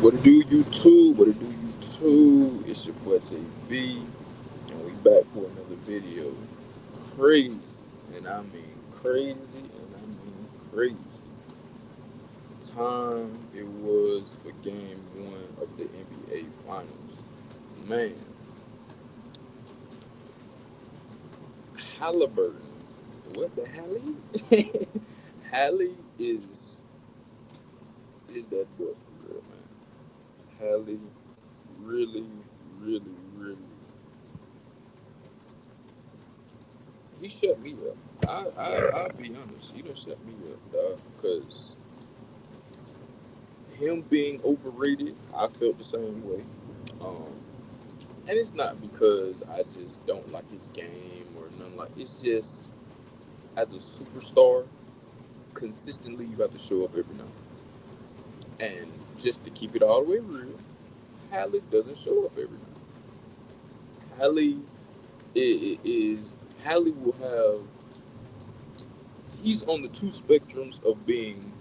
What it do, YouTube? What it do, YouTube? It's your boy JB, and we back for another video. Crazy, and I mean crazy, and I mean crazy. Time it was for Game 1 of the NBA Finals. Man, Halliburton. What the Hallie? Hallie is that boy for real, man. Hallie really, really, really he shut me up. I'll be honest. He done shut me up, dog. Because him being overrated, I felt the same way. Um, and it's not because I just don't like his game or nothing like. It's just as a superstar, consistently you have to show up every night. And just to keep it all the way real, Hallie doesn't show up every night. Hallie is Hallie will have. He's on the two spectrums of being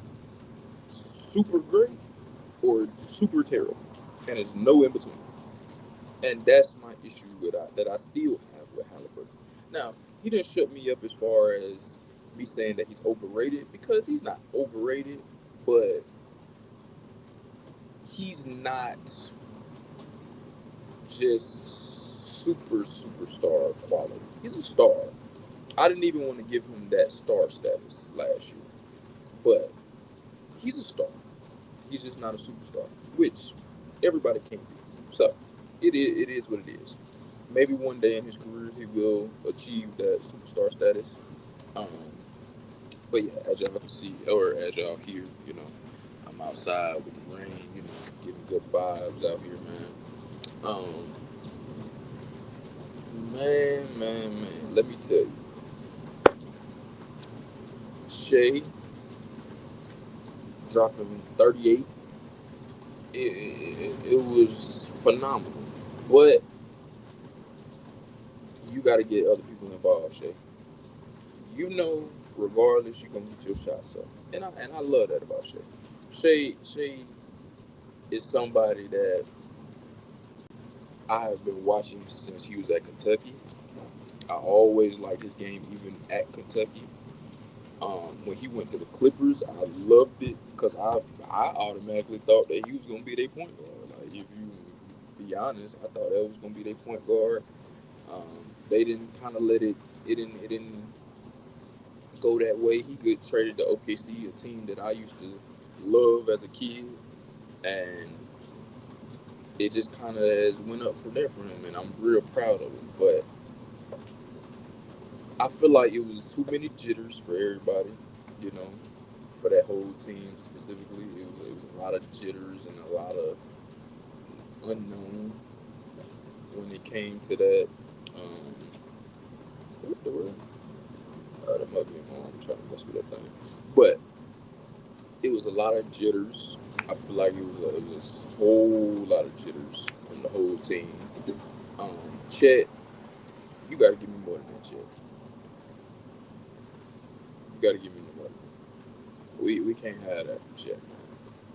super great or super terrible, and there's no in between. And that's my issue that I still have with Halliburton. Now he didn't shut me up as far as me saying that he's overrated because he's not overrated, but he's not just superstar quality. He's a star. I didn't even want to give him that star status last year, but he's a star. He's just not a superstar, which everybody can't be. So it is what it is. Maybe one day in his career he will achieve that superstar status. Um, but yeah, as y'all can see, or as y'all hear, I'm outside with the rain, getting good vibes out here, man. Um, man. Let me tell you, Shay dropping 38, it was phenomenal. But you got to get other people involved, Shay. Regardless, you're gonna get your shots up, and I love that about Shay. Shay is somebody that I have been watching since he was at Kentucky. I always liked his game, even at Kentucky. When he went to the Clippers, I loved it because I automatically thought that he was gonna be their point guard. Like if you be honest, I thought that was gonna be their point guard. They didn't kind of let it. It didn't go that way. He get traded to OKC, a team that I used to love as a kid, and it just kind of has went up from there for him, and I'm real proud of him. But I feel like it was too many jitters for everybody, you know, for that whole team specifically. It was a lot of jitters and a lot of unknown when it came to that. Um, what the word? That might be wrong. I'm trying to mess with that thing, but it was a lot of jitters. I feel like it was a whole lot of jitters from the whole team. Chet, you got to give me more than that, Chet. You got to give me more than that. We can't have that from Chet, man.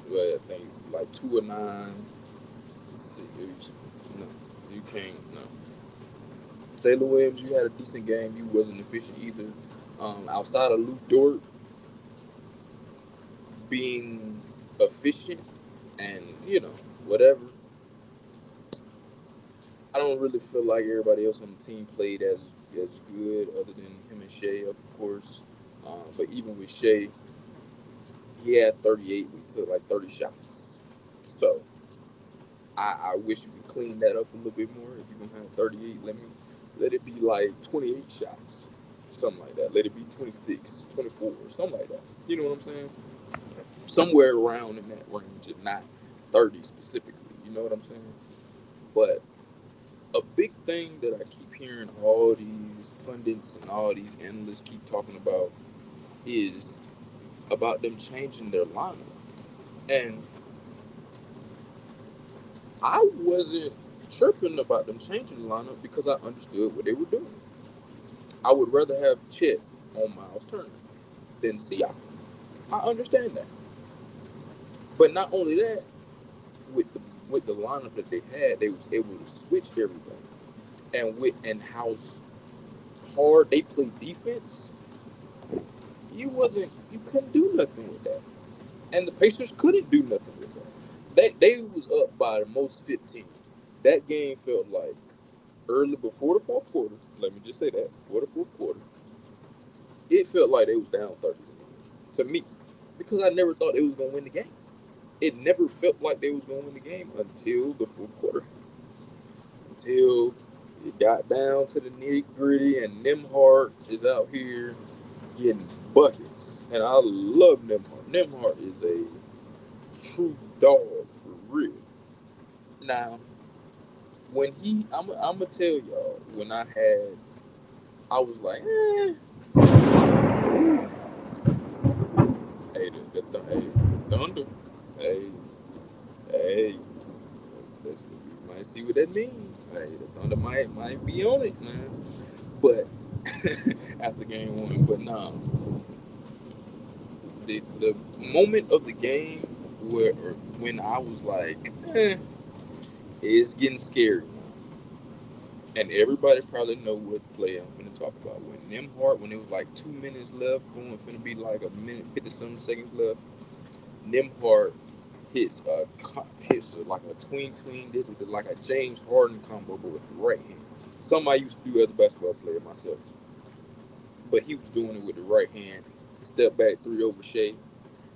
But I think like 2 or 9. No, you can't. No. Taylor Williams, you had a decent game. You wasn't efficient either. Outside of Luke Dort being efficient and whatever, I don't really feel like everybody else on the team played as good, other than him and Shea, of course. But even with Shea, he had 38. We took like 30 shots. So I wish you could clean that up a little bit more. If you're gonna have 38, let it be like 28 shots, something like that. Let it be 26, 24, something like that. You know what I'm saying? Somewhere around in that range, if not 30 specifically. You know what I'm saying? But a big thing that I keep hearing all these pundits and all these analysts keep talking about is about them changing their lineup. And I wasn't chirping about them changing the lineup because I understood what they were doing. I would rather have Chet on Miles Turner than Siakam. I understand that. But not only that, with with the lineup that they had, they was able to switch everything. And how hard they played defense, you couldn't do nothing with that. And the Pacers couldn't do nothing with that. They was up by the most 15. That game felt like early before the fourth quarter. Let me just say that before the fourth quarter, it felt like they was down 30 to me because I never thought they was gonna win the game. It never felt like they was gonna win the game until the fourth quarter, until it got down to the nitty gritty, and Nimhart is out here getting buckets, and I love Nimhart. Nimhart is a true dog for real. Now, when I'm gonna tell y'all, I was like, hey, hey, Thunder, hey, hey, you might see what that means. Hey, the Thunder might be on it, man. But after game one, but nah, the moment of the game when I was like, it's getting scary. And everybody probably know what play I'm finna talk about. When Nimhart, when it was like 2 minutes left, going finna be like a minute 50 something seconds left. Nimhart like a tween this with like a James Harden combo, but with the right hand. Something I used to do as a basketball player myself, but he was doing it with the right hand. Step back three over Shea,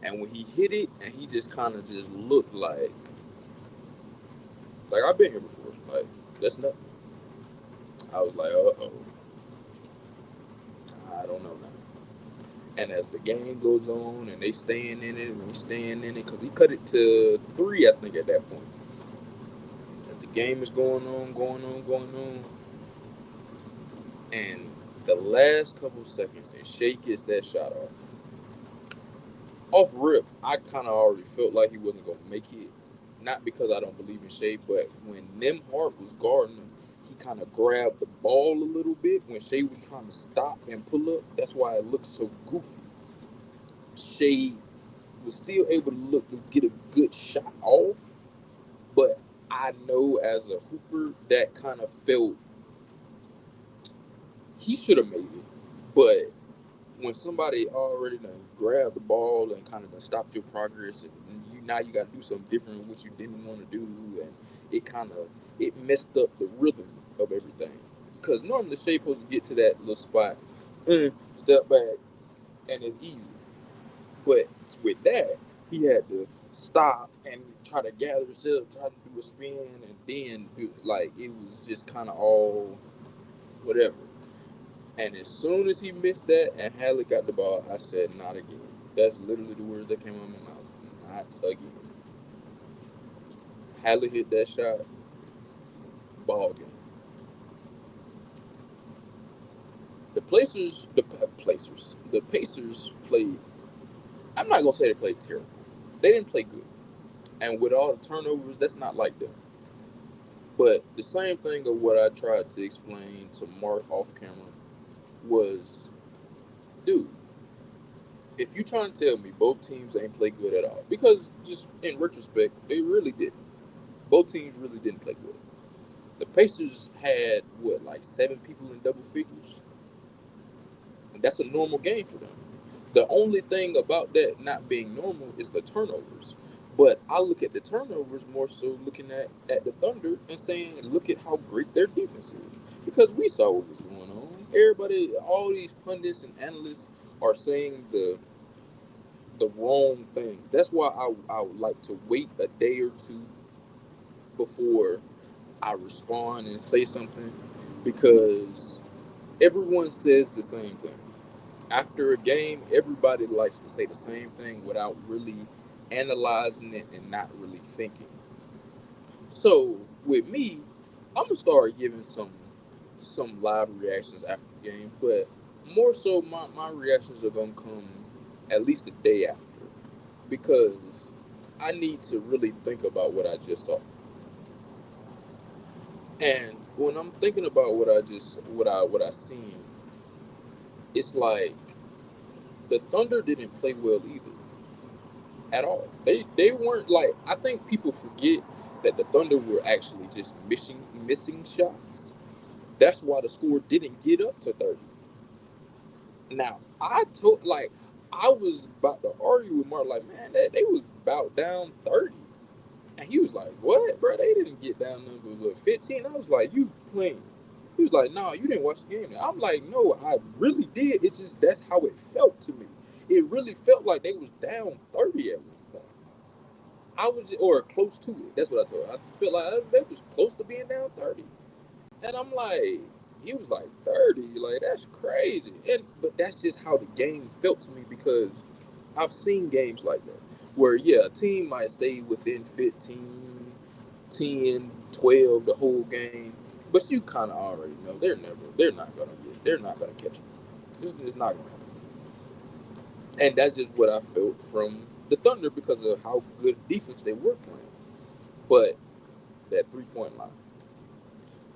and when he hit it, and he just kind of just looked like I've been here before. Like that's nothing. I was like, oh, I don't know now. And as the game goes on and they staying in it and we staying in it, because he cut it to three, I think, at that point. As the game is going on, and the last couple seconds, and Shea gets that shot off. Off rip, I kind of already felt like he wasn't going to make it. Not because I don't believe in Shea, but when Nimhart was guarding him, he kind of grabbed the ball a little bit when Shea was trying to stop and pull up. That's why it looked so goofy. Shea was still able to look to get a good shot off, but I know as a hooper that kind of felt he should have made it. But when somebody already done grabbed the ball and kind of done stopped your progress, and you got to do something different than what you didn't want to do, and it kind of it messed up the rhythm of everything. Because normally Shea supposed to get to that little spot, step back, and it's easy. But with that, he had to stop and try to gather himself, try to do a spin, and then like it was just kind of all whatever. And as soon as he missed that and Hadley got the ball, I said, "Not again." That's literally the words that came out of my mouth. Not again. Hadley hit that shot, ball game. The Pacers played. I'm not gonna say they played terrible. They didn't play good, and with all the turnovers, that's not like them. But the same thing of what I tried to explain to Mark off camera was, dude, if you trying to tell me both teams ain't play good at all, because just in retrospect, they really didn't. Both teams really didn't play good. The Pacers had what, like 7 people in double figures, and that's a normal game for them. The only thing about that not being normal is the turnovers. But I look at the turnovers more so looking at the Thunder and saying, look at how great their defense is. Because we saw what was going on. Everybody, all these pundits and analysts are saying the wrong things. That's why I would like to wait a day or two before I respond and say something, because everyone says the same thing. After a game, everybody likes to say the same thing without really analyzing it and not really thinking. So with me, I'm gonna start giving some live reactions after the game, but more so my reactions are gonna come at least a day after, because I need to really think about what I just saw. And when I'm thinking about what I seen, it's like the Thunder didn't play well either at all. They weren't like, I think people forget. that the Thunder were actually just missing shots. That's why the score didn't get up to 30. Now, I was about to argue with Mark, like, man, they was about down 30. And he was like, what, bro? They didn't get down number 15. I was like, you playing. He was like, no, you didn't watch the game. I'm like, no, I really did. It's just that's how it felt to me. It really felt like they was down 30 at one point. Or close to it. That's what I told him. I felt like they was close to being down 30. And I'm like, he was like 30, like that's crazy. But that's just how the game felt to me because I've seen games like that where yeah, a team might stay within 15, 10, 12 the whole game, but you kind of already know they're not gonna catch them. It's not gonna happen. And that's just what I felt from the Thunder because of how good defense they were playing. But that 3 point line,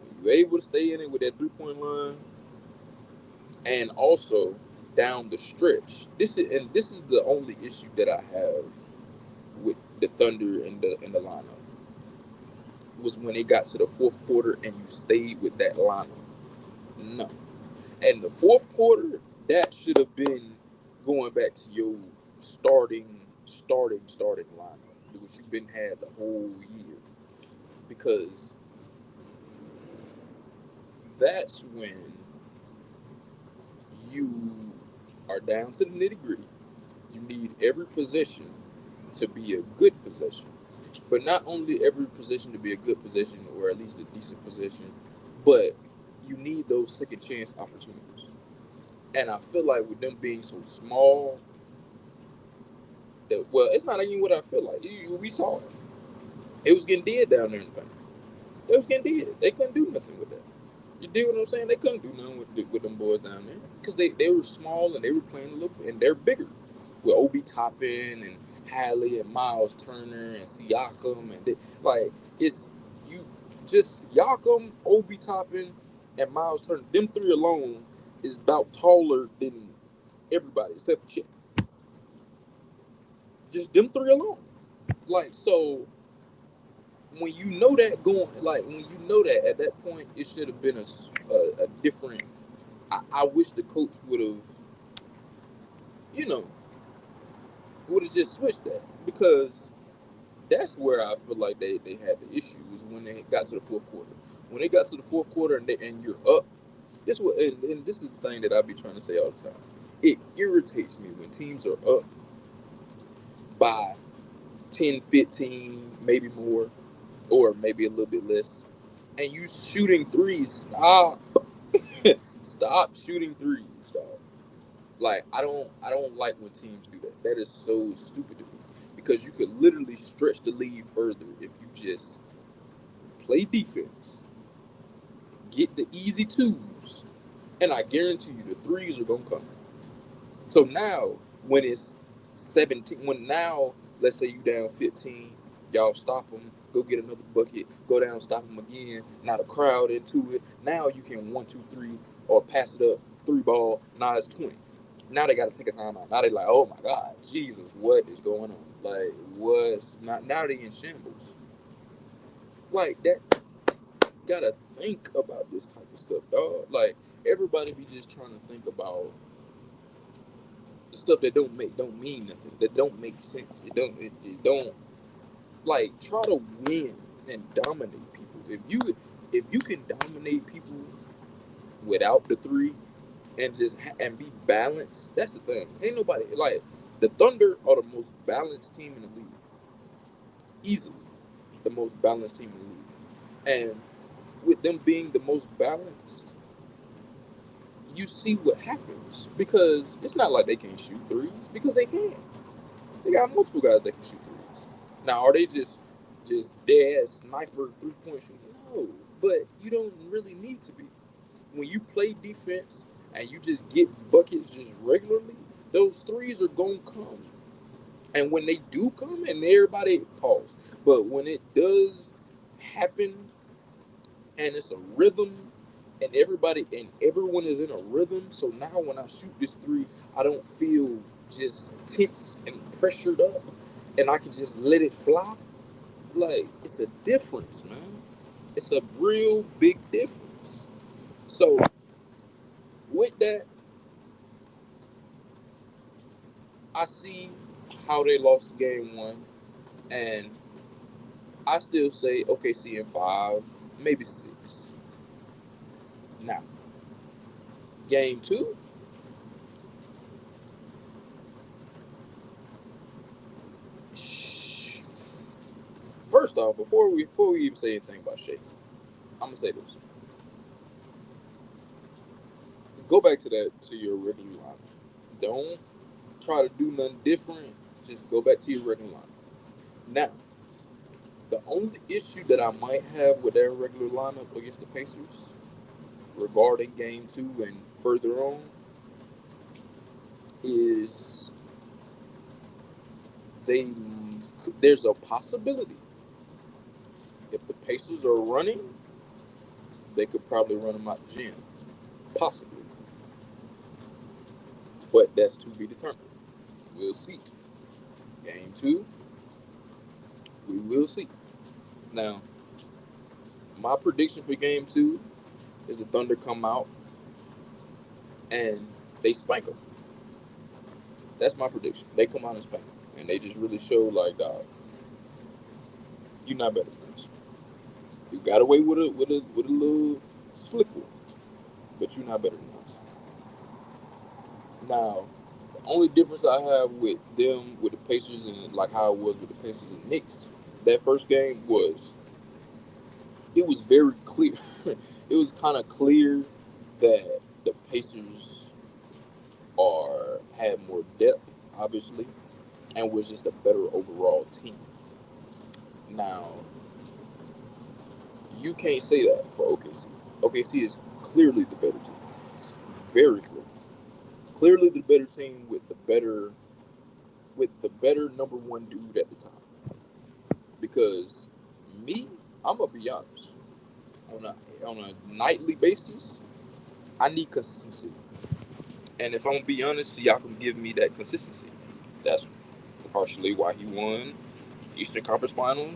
when you're able to stay in it with that 3 point line, and also down the stretch. This is the only issue that I have with the Thunder and the lineup was when it got to the fourth quarter and you stayed with that lineup. No, and the fourth quarter that should have been going back to your starting lineup, which you've been had the whole year, because that's when you are down to the nitty gritty. You need every possession to be a good possession. But not only every possession to be a good possession or at least a decent possession, but you need those second chance opportunities. And I feel like with them being so small, that well, it's not even what I feel like. We saw it. It was getting dead down there in the paint. It was getting dead. They couldn't do nothing with that. You dig what I'm saying? They couldn't do nothing with them boys down there because they were small and they were playing a little, and they're bigger with Obi Toppin and Hadley and Miles Turner and Siakam like it's you just Siakam, Obi Toppin, and Miles Turner. Them three alone is about taller than everybody except for Chet. Just them three alone. Like so, when you know that going, like when you know that at that point, it should have been a different. I wish the coach would have, you know, would have just switched that because that's where I feel like they had the issue was when they got to the fourth quarter. When they got to the fourth quarter and you're up, and this is the thing that I be trying to say all the time. It irritates me when teams are up by 10, 15, maybe more, or maybe a little bit less, and you shooting threes. Stop, stop shooting threes, dog. Like I don't like when teams do that. That is so stupid to me because you could literally stretch the lead further if you just play defense, get the easy twos, and I guarantee you the threes are gonna come. So now when it's 17, when now let's say you down 15, y'all stop them, go get another bucket, go down, stop them again. Now the crowd into it. Now you can 1, 2, 3 or pass it up, three ball. Now it's 20. Now they got to take a timeout. Now they like, oh my God, Jesus, what is going on? Like, what's not? Now they in shambles. Like that, gotta think about this type of stuff, dog. Like everybody be just trying to think about the stuff that don't mean nothing, that don't make sense. It don't like try to win and dominate people. If you can dominate people without the three and and be balanced, that's the thing. Ain't nobody like the Thunder are the most balanced team in the league, easily the most balanced team in the league. And with them being the most balanced, you see what happens because it's not like they can't shoot threes because they can. They got multiple guys that can shoot threes. Now, are they just dead sniper 3 point shooter? No, but you don't really need to be. When you play defense and you just get buckets just regularly, those threes are gonna come. And when they do come, and everybody pause, but when it does happen, and it's a rhythm, and everyone is in a rhythm. So now when I shoot this three, I don't feel just tense and pressured up, and I can just let it fly. Like, it's a difference, man. It's a real big difference. So with that, I see how they lost game one, and I still say OKC in five, maybe six. Now, game two, first off, before we even say anything about Shea, I'm gonna say this: go back to your regular lineup. Don't try to do nothing different. Just go back to your regular lineup. Now, the only issue that I might have with their regular lineup against the Pacers regarding game two and further on is they there's a possibility if the Pacers are running, they could probably run them out the gym. Possibly. But that's to be determined. We'll see. Game two, we will see. Now, my prediction for game two is the Thunder come out and they spank them. That's my prediction. They come out and spank them. And they just really show, like, dog, you're not better than us. You got away with a little slick one, but you're not better than us. Now, the only difference I have with them, with the Pacers, and like how it was with the Pacers and Knicks, that first game was, it was very clear. It was kind of clear that the Pacers had more depth, obviously, and was just a better overall team. Now, you can't say that for OKC. OKC is clearly the better team. It's very clear. Clearly the better team with the better number one dude at the top. Because me, I'm gonna be honest. On a nightly basis, I need consistency. And if I'm gonna be honest, y'all can give me that consistency. That's partially why he won Eastern Conference Finals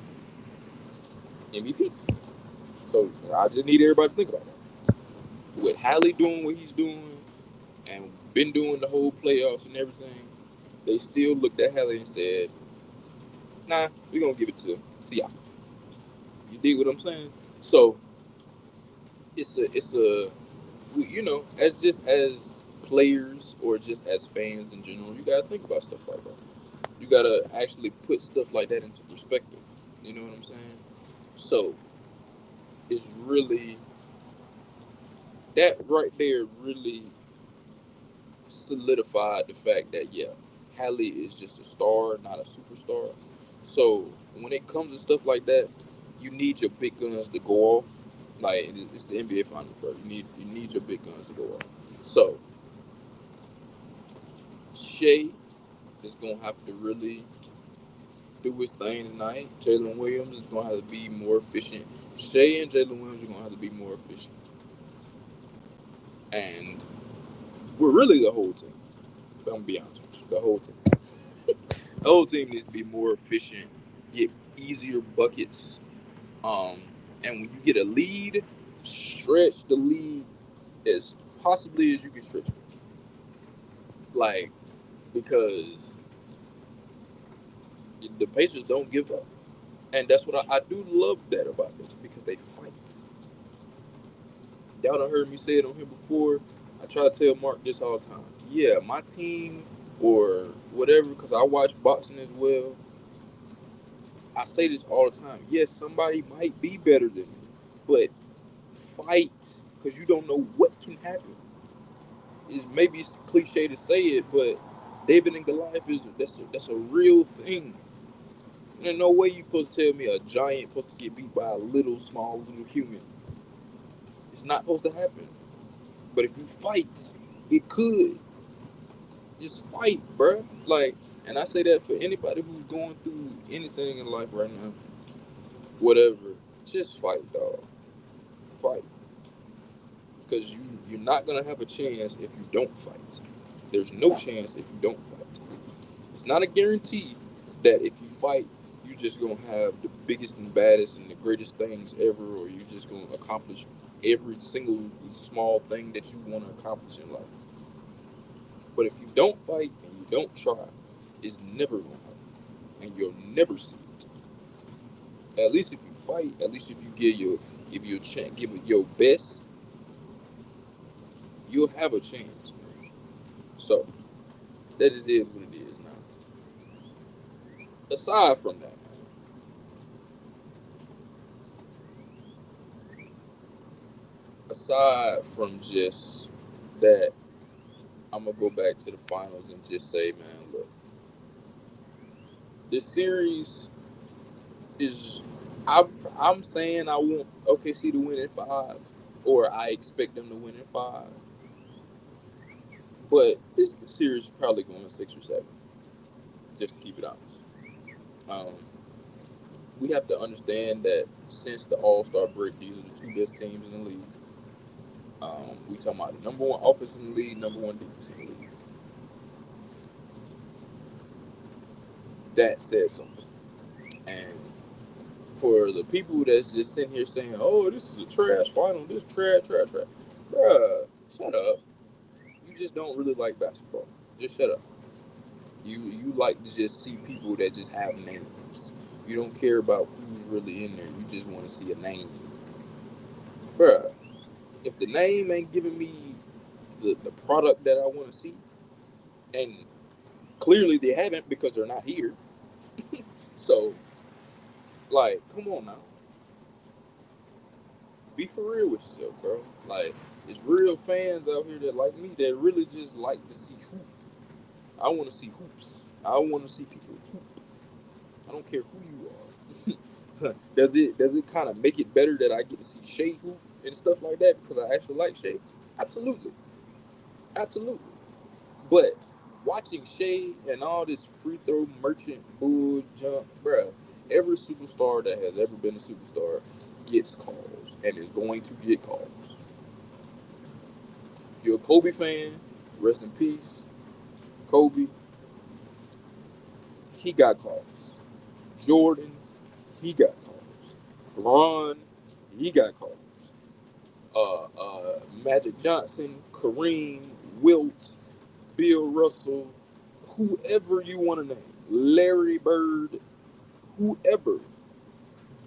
MVP. So I just need everybody to think about that. With Hallie doing what he's doing and been doing the whole playoffs and everything, they still looked at Hallie and said, "Nah, we're gonna give it to Siakam." You dig what I'm saying? So it's a as just as players or just as fans in general, you gotta think about stuff like that. You gotta actually put stuff like that into perspective. You know what I'm saying? So it's really that right there really solidified the fact that yeah, Hallie is just a star, not a superstar. So when it comes to stuff like that, you need your big guns to go off. Like it's the NBA Finals, bro. You need your big guns to go off. So Shea is gonna have to really do his thing tonight. Jalen Williams is gonna have to be more efficient. Shea and Jalen Williams are gonna have to be more efficient. And we're really the whole team. I'm gonna be honest with you. The whole team. The whole team needs to be more efficient, get easier buckets. Um, and when you get a lead, stretch the lead as possibly as you can stretch it. Like, because the Pacers don't give up. And that's what I do love that about them because they fight. Y'all done heard me say it on here before. I try to tell Mark this all the time. Yeah, my team or whatever, because I watch boxing as well. I say this all the time. Yes, somebody might be better than me, but fight because you don't know what can happen. Maybe it's cliche to say it, but David and Goliath that's a real thing. There's no way you supposed to tell me a giant supposed to get beat by a little small little human. It's not supposed to happen. But if you fight, it could. Just fight, bruh. Like, and I say that for anybody who's going through anything in life right now, whatever. Just fight, dog. Fight, because you're not gonna have a chance if you don't fight. There's no chance if you don't fight. It's not a guarantee that if you fight, just gonna have the biggest and baddest and the greatest things ever, or you just gonna accomplish every single small thing that you want to accomplish in life. But if you don't fight and you don't try, it's never gonna happen, and you'll never see it. At least if you fight, at least if you give your chance, give it your best, you'll have a chance, man. So that just is what it is now. Aside from that, aside from just that, I'm gonna go back to the finals and just say, man, look, this series is. I'm, I'm saying I want OKC to win in five, or I expect them to win in five. But this series is probably going 6 or 7, just to keep it honest. Um, we have to understand that since the All Star break, these are the two best teams in the league. We talking about the number one offense in the league, number one defense in the league. That says something. And for the people that's just sitting here saying, "Oh, this is a trash final. This trash," bruh, shut up. You just don't really like basketball. Just shut up. You like to just see people that just have names. You don't care about who's really in there. You just want to see a name, bruh. If the name ain't giving me the product that I want to see, and clearly they haven't because they're not here. So, like, come on now, be for real with yourself, bro. Like, it's real fans out here that like me that really just like to see hoop. I want to see hoops. I want to see people hoop. I don't care who you are. Does it kind of make it better that I get to see Shea hoop and stuff like that because I actually like Shea? Absolutely, absolutely. But watching Shea and all this free throw merchant bull jump, bruh, every superstar that has ever been a superstar gets calls and is going to get calls. If you're a Kobe fan, rest in peace. Kobe, he got calls. Jordan, he got calls. Ron, he got calls. Magic Johnson, Kareem, Wilt, Bill Russell, whoever you want to name, Larry Bird, whoever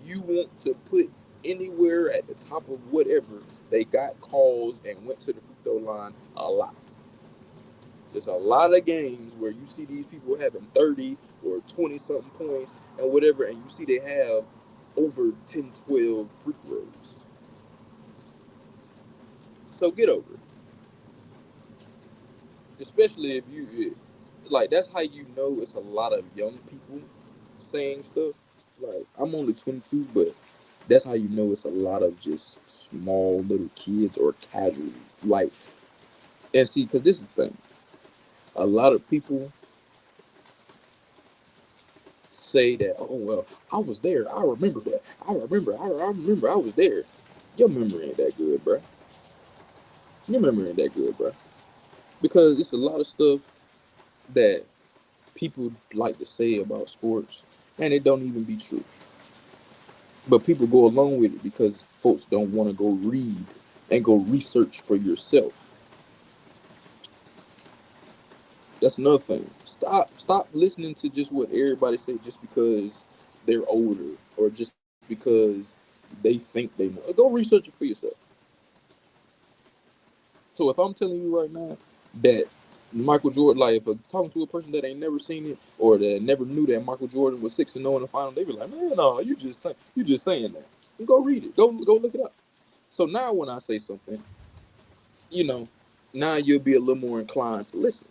you want to put anywhere at the top of whatever, they got calls and went to the free throw line a lot. There's a lot of games where you see these people having 30 or 20 something points and whatever, and you see they have over 10, 12 free throws. So get over it. Especially if you, like, that's how you know it's a lot of young people saying stuff. Like, I'm only 22, but that's how you know it's a lot of just small little kids or casual. Like, and see, because this is the thing. A lot of people say that, oh, well, I was there. I remember that. I remember I was there. Your memory ain't that good, bro. Your memory ain't that good, bro. Because it's a lot of stuff that people like to say about sports, and it don't even be true. But people go along with it because folks don't want to go read and go research for yourself. That's another thing. Stop listening to just what everybody say just because they're older or just because they think they know. Go research it for yourself. So if I'm telling you right now that Michael Jordan, like if I'm talking to a person that ain't never seen it or that never knew that Michael Jordan was 6-0 in the final, they be like, man, no, you just saying that. And go read it. Go look it up. So now when I say something, you know, now you'll be a little more inclined to listen.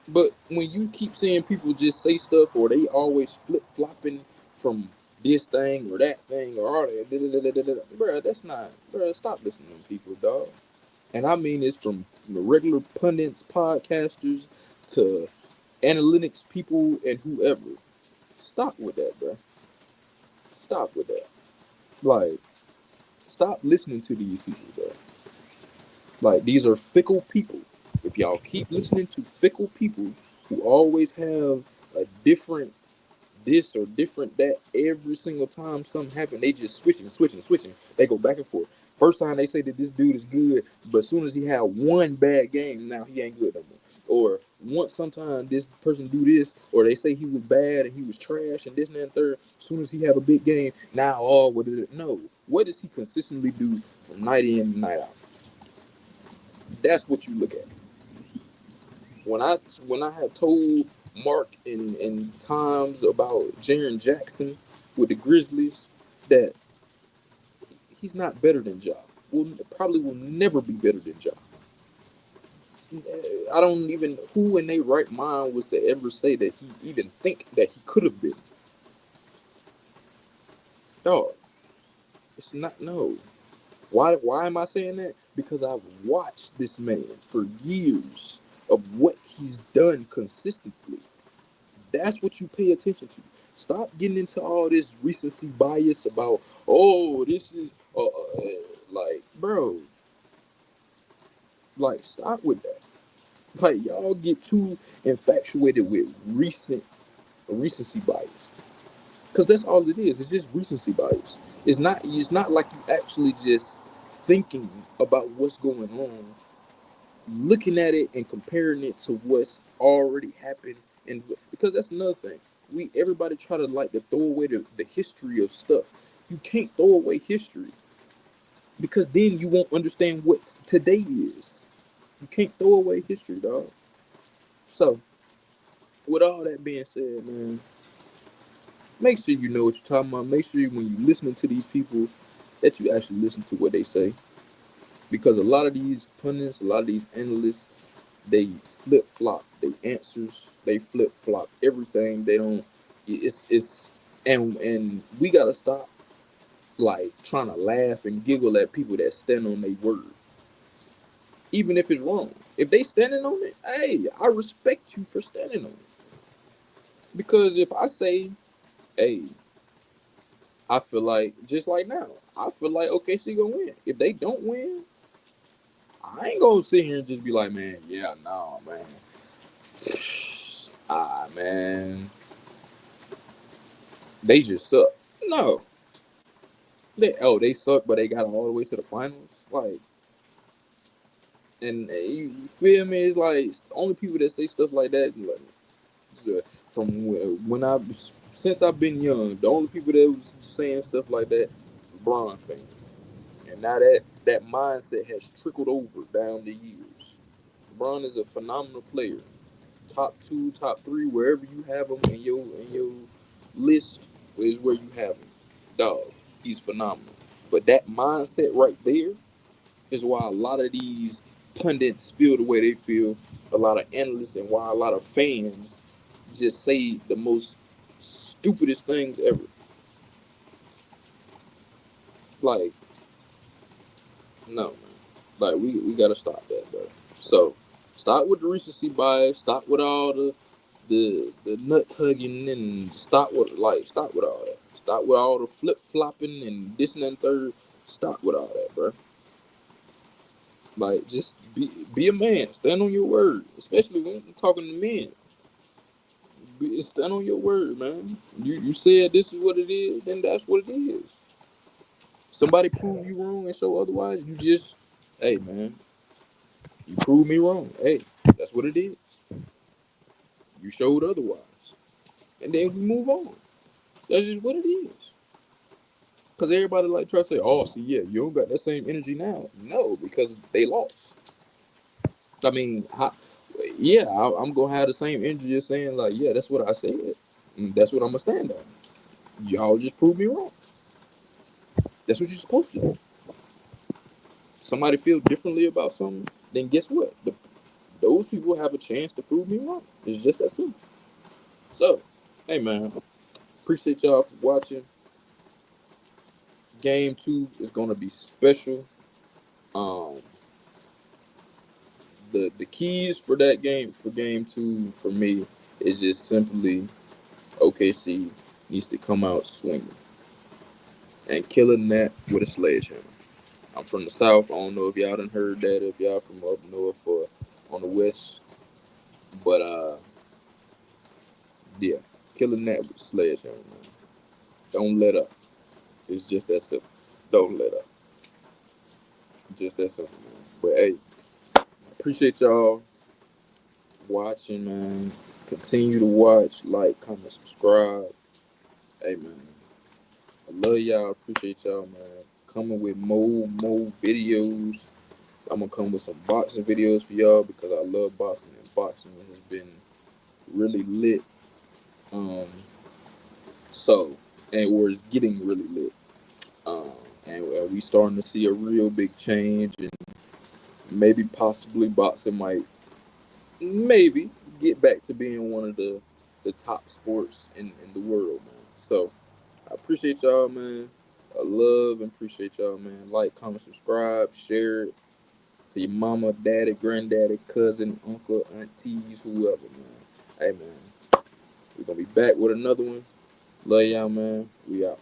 But when you keep seeing people just say stuff or they always flip flopping from this thing or that thing or all that, bro, that's not, bro. Stop listening to people, dog. And I mean this from regular pundits, podcasters to analytics people and whoever. Stop with that, bro. Stop with that. Like, stop listening to these people, bro. Like, these are fickle people. If y'all keep listening to fickle people, who always have a different this or different that every single time something happens. They just switching. They go back and forth. First time they say that this dude is good, but as soon as he had one bad game, now he ain't good no more. Or once sometimes this person do this, or they say he was bad and he was trash and this and that and third. As soon as he have a big game, now what did it? No, what does he consistently do from night in and night out? That's what you look at. when I when I had told Mark in times about Jaren Jackson with the Grizzlies that he's not better than Ja. Will probably will never be better than Ja. I don't even who in their right mind was to ever say that he even think that he could have been. Dog, it's not no. Why am I saying that? Because I've watched this man for years of what he's done consistently. That's what you pay attention to. Stop getting into all this recency bias about, oh, this is like, bro, like, stop with that. Like, y'all get too infatuated with recency bias, because that's all it is. It's just recency bias. It's not like you actually just thinking about what's going on, looking at it and comparing it to what's already happened. And because that's another thing, we everybody try to like to throw away the history of stuff. You can't throw away history because then you won't understand what today is. You can't throw away history, dog. So with all that being said, man, make sure you know what you're talking about. Make sure when you're listening to these people that you actually listen to what they say, because a lot of these pundits, a lot of these analysts, they flip flop they answers. They flip flop everything. They don't. It's and we gotta stop like trying to laugh and giggle at people that stand on their word, even if it's wrong. If they standing on it, hey, I respect you for standing on it. Because if I say, hey, I feel like just like now, I feel like OKC gonna win. If they don't win, I ain't gonna sit here and just be like, man, yeah, no, man, man, they just suck. No, they suck, but they got all the way to the finals. Like, and you feel me? It's like only people that say stuff like that, like, from when I since I've been young, the only people that was saying stuff like that, LeBron fans, and now that mindset has trickled over down the years. LeBron is a phenomenal player, top two, top three, wherever you have him in your list is where you have him. Dog, he's phenomenal. But that mindset right there is why a lot of these pundits feel the way they feel, a lot of analysts, and why a lot of fans just say the most stupidest things ever. Like, no, man. Like, we gotta stop that, bro. So, stop with the recency bias. Stop with all the nut hugging, and stop with all that. Stop with all the flip flopping and this and that and third. Stop with all that, bro. Like, just be a man. Stand on your word, especially when you're talking to men. Stand on your word, man. You said this is what it is, then that's what it is. Somebody prove you wrong and show otherwise, you just, hey, man, you prove me wrong. Hey, that's what it is. You showed otherwise, and then we move on. That's just what it is. Because everybody like try to say, oh, see, yeah, you don't got that same energy now. No, because they lost. I mean, yeah, I'm gonna have the same energy as saying like, yeah, that's what I said. And that's what I'm gonna stand on. Y'all just proved me wrong. That's what you're supposed to do. Somebody feel differently about something, then guess what? Those people have a chance to prove me wrong. It's just that simple. So, hey man, appreciate y'all for watching. Game 2 is gonna be special. Um, the keys for that game for game 2 for me is just simply OKC needs to come out swinging and killing that with a sledgehammer. I'm from the South. I don't know if y'all done heard that, if y'all from up north or on the West, but Yeah, killing that with a sledgehammer, man. Don't let up. It's just that simple. Don't let up. Just that simple, man. But hey, appreciate y'all watching, man. Continue to watch, like, comment, subscribe. Hey, man. I love y'all. Appreciate y'all, man. Coming with more videos. I'm gonna come with some boxing videos for y'all because I love boxing and boxing has been really lit. Um, so and or it's getting really lit. Um, and we starting to see a real big change, and maybe possibly boxing might maybe get back to being one of the top sports in the world, man. So I appreciate y'all, man. I love and appreciate y'all, man. Like, comment, subscribe, share it to your mama, daddy, granddaddy, cousin, uncle, aunties, whoever, man. Hey, man, we're gonna be back with another one. Love y'all, man. We out.